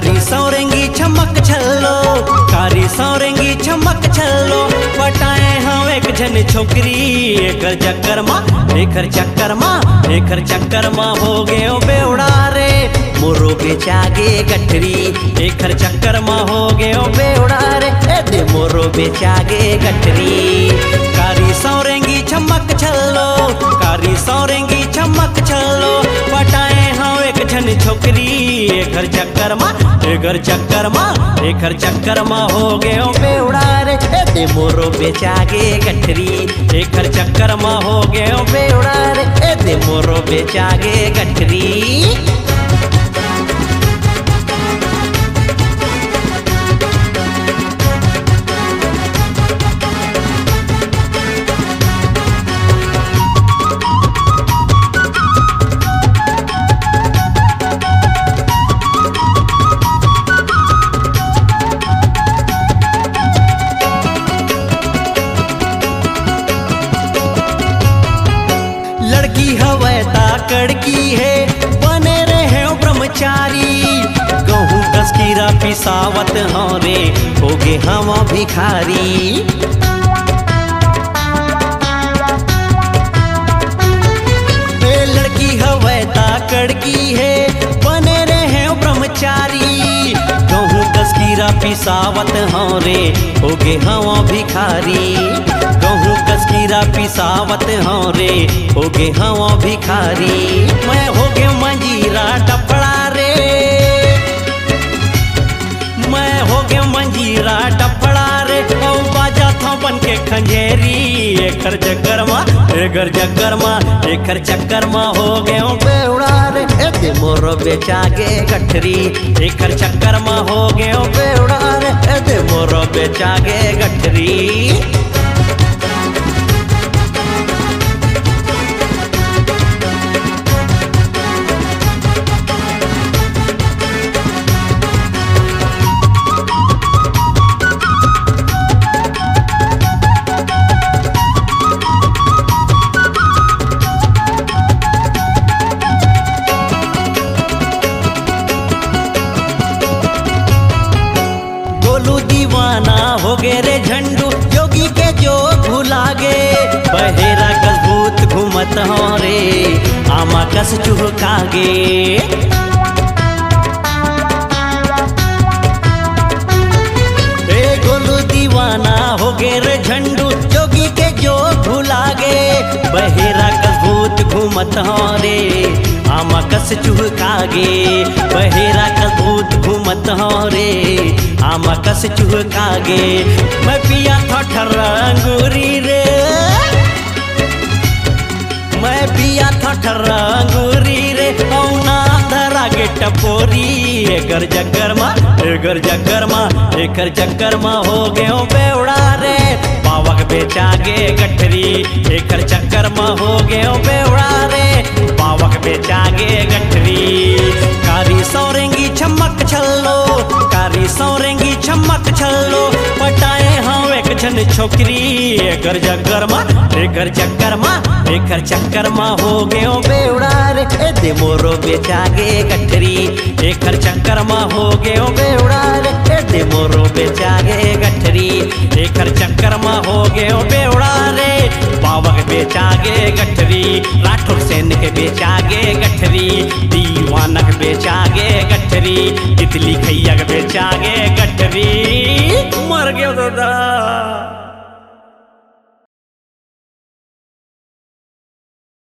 कारी सौरेंगी चमक छल्लो, कारी सौरेंगी चमक छल्लो, पटाए हाँ एक जन छोकरी। एकर चक्कर माँ हो गए बेवड़ा रे, मोरो बेचागे गठरी। एकर चक्कर माँ हो गए बेवड़ा रे, दे मोरो बेचागे गठरी। कारी सौरेंगी चमक छल्लो, कारी सौरेंगी चमक छल्लो, पटाए हाँ एक जन छोकरी। एकर चक्कर माँ हो गए बेवड़ा रे, दे मोरो बेचागे गठरी। एकर चक्कर माँ हो गए बेवड़ा रे, दे मोरो बेचागे गठरी। लड़की हवै ताकड़की है, बने रहे ब्रह्मचारी। गहूँ कस्कीरा पिसावत हाँ रे, हो गे हवा भिखारी। लड़की हवै ताकड़की है, बने रहे ब्रह्मचारी। गहूँ कस्कीरा पिसावत हाँ रे, हो गे हवा भिखारी। गहूँ कस्कीरा पिसावत हाँ रे, हो गे हवा भिखारी। मैं हो गे मंजीरा टपड़ा रे, मैं हो गे मंजीरा टपड़ा रे, औ बाजा था बन के खंजेरी। एकर चक्कर माँ हो गए बेवड़ा रे, दे मोरो बेचागे गठरी। एकर चक्कर माँ हो गए बेवड़ा रे, दे मोरो बेचागे गठरी। दीवाना हो गे रे झंडू, जोगी के जो भुला गे। बहेरा कस भूत घूमत हो रे, आमा कस चुहकागे। ए गोलू दीवाना हो गे रे झंडू, जोगी के जो भुला गे। बहेरा कस भूत घूमत हो रे, आमा कस चुहकागे। बहेरा कस भूत घूमत हो रे, आमा कस चुहकागे। मैं पिया था ठर्रा अंगूरी रे, मैं पिया था ठर्रा अंगूरी रे, औना धरा गे टपोरी। एकर चक्कर माँ हो गए बेवड़ा रे, पावक बेचागे गठरी। एकर चक्कर माँ हो गए बेवड़ा रे, पावक बेचागे गठरी। कारी सौरेंगी चमक छल्लो, कारी सौरेंगी चमक छल्लो, पटाए हाँ एक जन छोकरी। एकर चक्कर माँ हो गए बेवड़ा रे, दे मोरो बेचागे गठरी। एकर चक्कर माँ हो गए बेवड़ा रे, दे मोरो बेचागे गठरी। एकर चक्कर माँ हो गए बेवड़ा रे, पावक बेचागे गठरी। राठौर सेन के बेचागे गठरी, दीवानक बेचागे गठरी, तितली खैया के बेचागे गठरी। मर गए दादा।